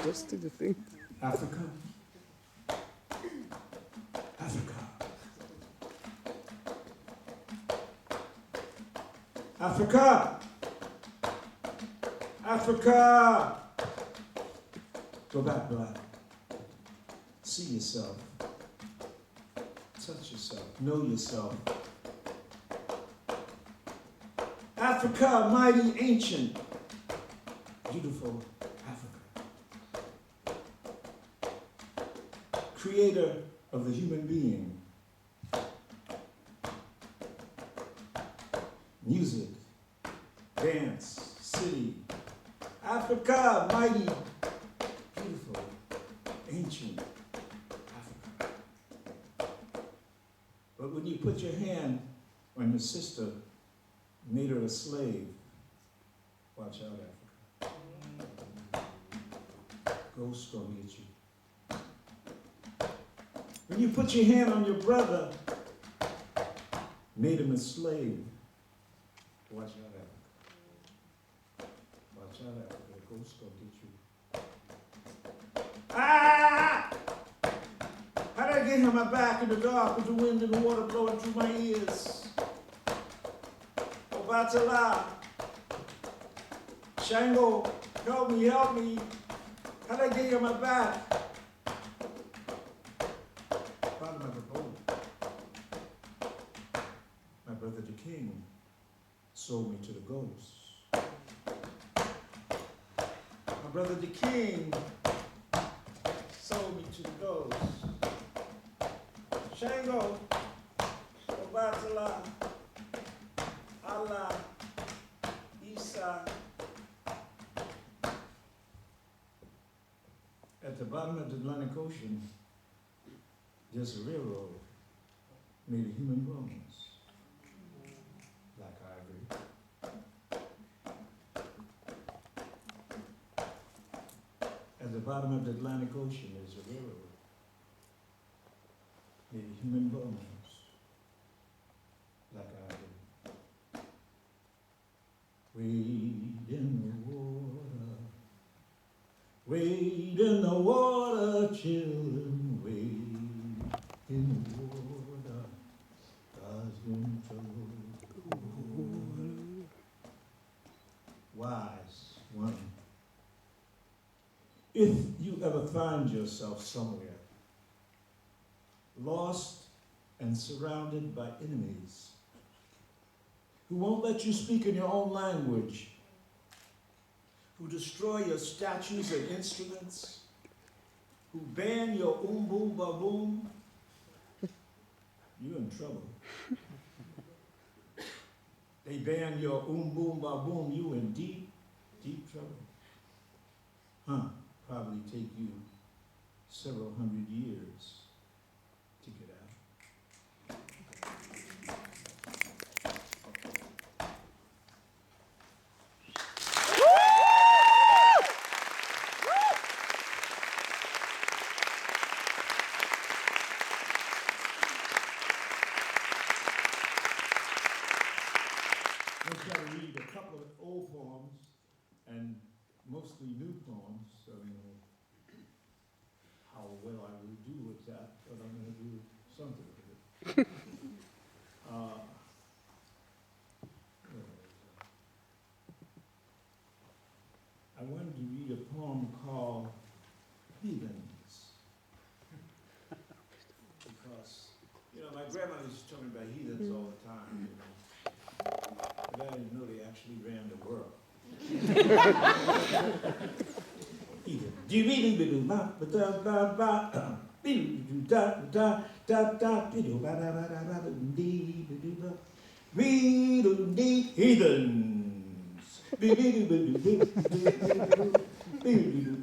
Just do the thing. Africa. Africa. Africa. Africa. Go back, black. See yourself. Touch yourself. Know yourself. Africa, mighty, ancient, beautiful Africa. Creator of the human being. Music, dance, city. Africa, mighty, beautiful, ancient Africa. But when you put your hand on your sister, made her a slave, watch out, Africa. Ghosts gonna get you. When you put your hand on your brother, made him a slave, watch out, Africa. Watch out, Africa. Ghosts gonna get you. Ah! How did I get him my back in the dark with the wind and the water blowing through my ears? Batala, Shango, help me, help me. How did I get you on my back? Bottom of the boat. My brother the king sold me to the ghosts. My brother the king sold me to the ghosts. Shango, Batala. Allah, Isa. At the bottom of the Atlantic Ocean, there's a railroad made of human bones, black ivory. At the bottom of the Atlantic Ocean, there's a railroad made of human bones, black ivory. Wade in the water, wade in the water, children, wade in the water, God's in trouble. Wise one. If you ever find yourself somewhere, lost and surrounded by enemies, who won't let you speak in your own language, who destroy your statues and instruments, who ban your boom ba boom, you're in trouble. They ban your boom ba boom, you in deep, deep trouble. Probably take you several hundred years to get out. I'm going to read a couple of old poems and mostly new poems, so you know how well I will do with that, but I'm going to do something with it. I wanted to read a poem called Heathens. Because, you know, my grandmother used to tell me about heathens all the time, you know. But I didn't know they actually ran the world.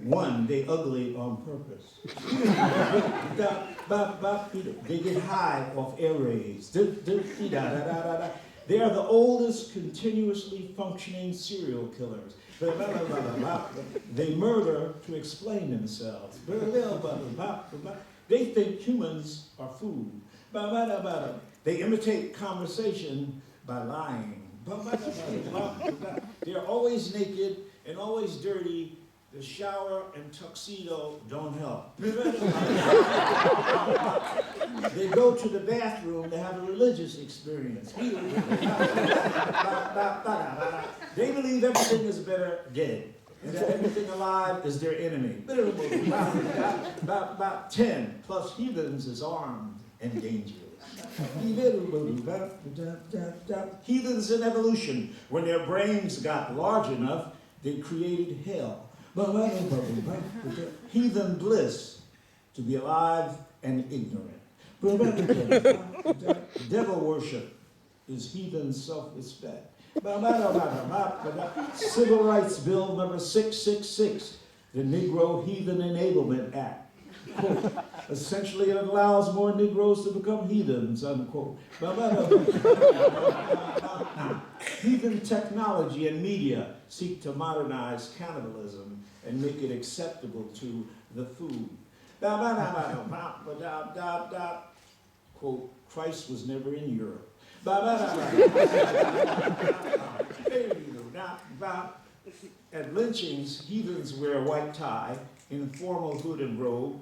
One, they ugly on purpose. They get high off air raids. They are the oldest continuously functioning serial killers. They murder to explain themselves. They think humans are food. They imitate conversation by lying. They are always naked and always dirty The shower and tuxedo don't help. They go to the bathroom to have a religious experience. They believe everything is better dead, and that everything alive is their enemy. About 10 plus heathens is armed and dangerous. Heathens in evolution, when their brains got large enough, they created hell. Heathen bliss, to be alive and ignorant. Devil worship is heathen self-respect. Civil Rights Bill number 666, the Negro Heathen Enablement Act. Quote, essentially it allows more Negroes to become heathens, unquote. Heathen technology and media seek to modernize cannibalism and make it acceptable to the food. Quote, Christ was never in Europe. At lynchings, heathens wear a white tie, informal hood and robe.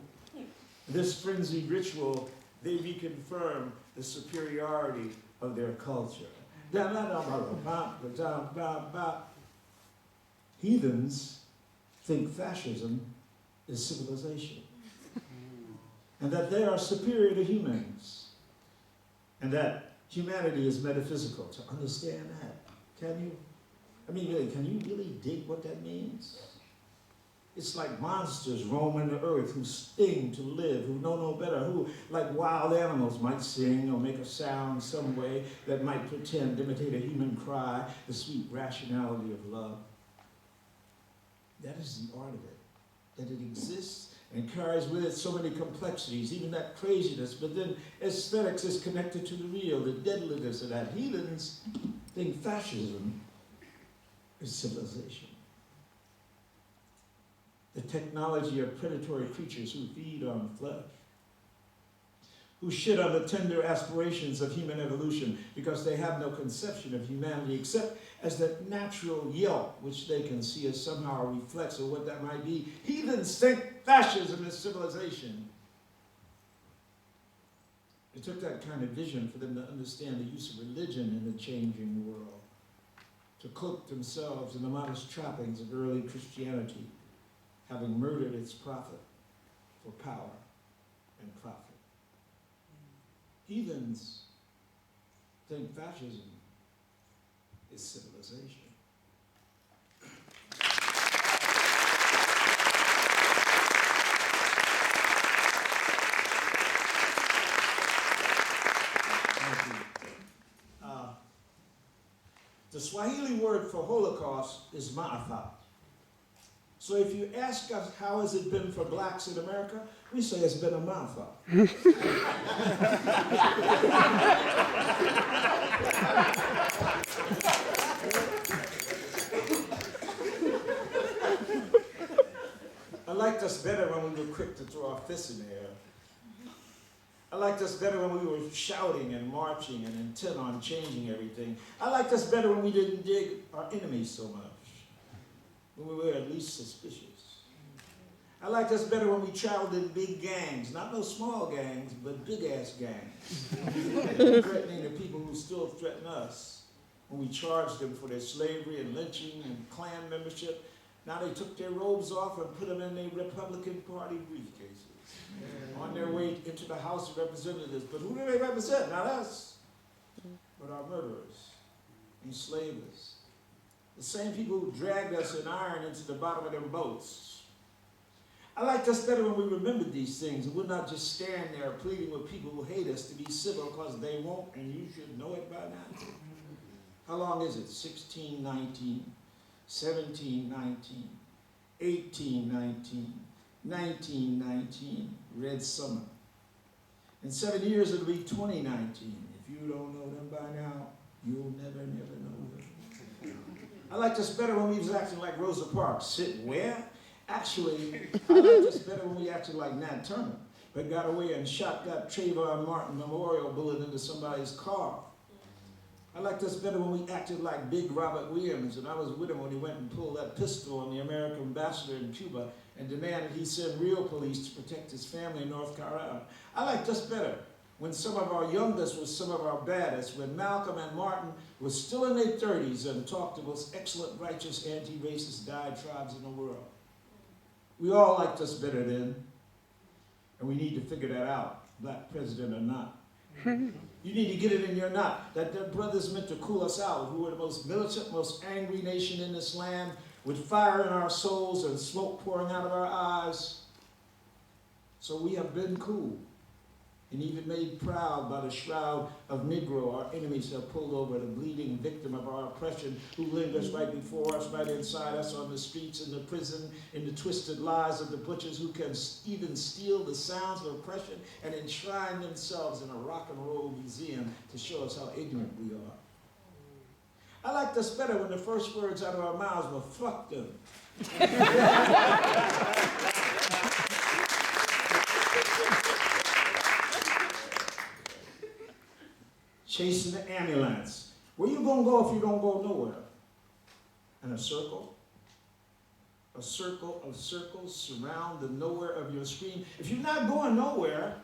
This frenzied ritual, they reconfirm the superiority of their culture. Heathens think fascism is civilization, and that they are superior to humans, and that humanity is metaphysical. To understand that, can you? I mean, really, can you really dig what that means? It's like monsters roaming the earth who sting to live, who know no better, who, like wild animals, might sing or make a sound some way that might pretend to imitate a human cry, the sweet rationality of love. That is the art of it, that it exists and carries with it so many complexities, even that craziness, but then aesthetics is connected to the real, the deadliness of that. Heathens think fascism is civilization. The technology of predatory creatures who feed on flesh, who shit on the tender aspirations of human evolution because they have no conception of humanity except as that natural yelp which they can see as somehow a reflex of what that might be. Heathens think fascism is civilization. It took that kind of vision for them to understand the use of religion in the changing world, to cloak themselves in the modest trappings of early Christianity, having murdered its prophet for power and profit. Heathens think fascism is civilization. The Swahili word for Holocaust is maafa. So if you ask us how has it been for blacks in America, we say it's been a maafa. I liked us better when we were quick to throw our fists in the air. I liked us better when we were shouting and marching and intent on changing everything. I liked us better when we didn't dig our enemies so much, when we were at least suspicious. I liked us better when we traveled in big gangs, not no small gangs, but big-ass gangs, threatening the people who still threaten us. When we charged them for their slavery and lynching and Klan membership, now they took their robes off and put them in their Republican Party briefcases on their way into the House of Representatives. But who do they represent? Not us, but our murderers, enslavers. The same people who dragged us in iron into the bottom of their boats. I liked us better when we remembered these things and would not just stand there pleading with people who hate us to be civil because they won't, and you should know it by now. How long is it? 1619, 1719, 1819, 1919, Red Summer. In 7 years it'll be 2019. If you don't know them by now, you'll never know them. I liked us better when we was acting like Rosa Parks. Sit where? Actually, I liked us better when we acted like Nat Turner, but got away and shot that Trayvon Martin memorial bullet into somebody's car. I liked us better when we acted like Big Robert Williams, and I was with him when he went and pulled that pistol on the American ambassador in Cuba and demanded he send real police to protect his family in North Carolina. I liked us better when some of our youngest was some of our baddest, when Malcolm and Martin were still in their 30s and talked the most excellent, righteous, anti-racist diatribes in the world. We all liked us better then, and we need to figure that out, black president or not. You need to get it in your knot that their brothers meant to cool us out, who were the most militant, most angry nation in this land, with fire in our souls and smoke pouring out of our eyes. So we have been cool and even made proud by the shroud of Negro our enemies have pulled over, the bleeding victim of our oppression who lingers right before us, right inside us, on the streets, in the prison, in the twisted lies of the butchers who can even steal the sounds of oppression and enshrine themselves in a rock and roll museum to show us how ignorant we are. I liked us better when the first words out of our mouths were "fuck them." Chasing the ambulance. Where you gonna go if you don't go nowhere? In a circle? A circle of circles surround the nowhere of your screen. If you're not going nowhere,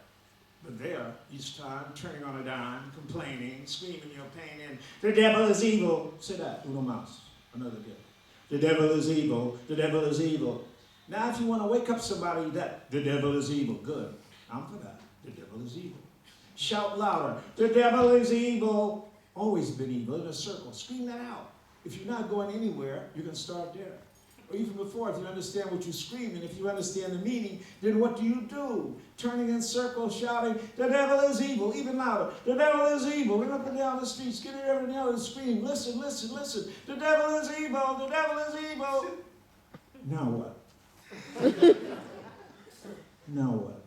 but there, each time, turning on a dime, complaining, screaming your pain in, the devil is evil. Say that, uno mas, another gift. The devil is evil, the devil is evil. Now if you want to wake up somebody that, the devil is evil, good. I'm for that, the devil is evil. Shout louder, the devil is evil. Always been evil, in a circle. Scream that out. If you're not going anywhere, you can start there. Or even before, if you understand what you scream, and if you understand the meaning, then what do? Turning in circles, shouting, the devil is evil, even louder. The devil is evil. Run up and down the streets, get everyone else and scream, listen, listen, listen. The devil is evil, the devil is evil. Now what? Now what?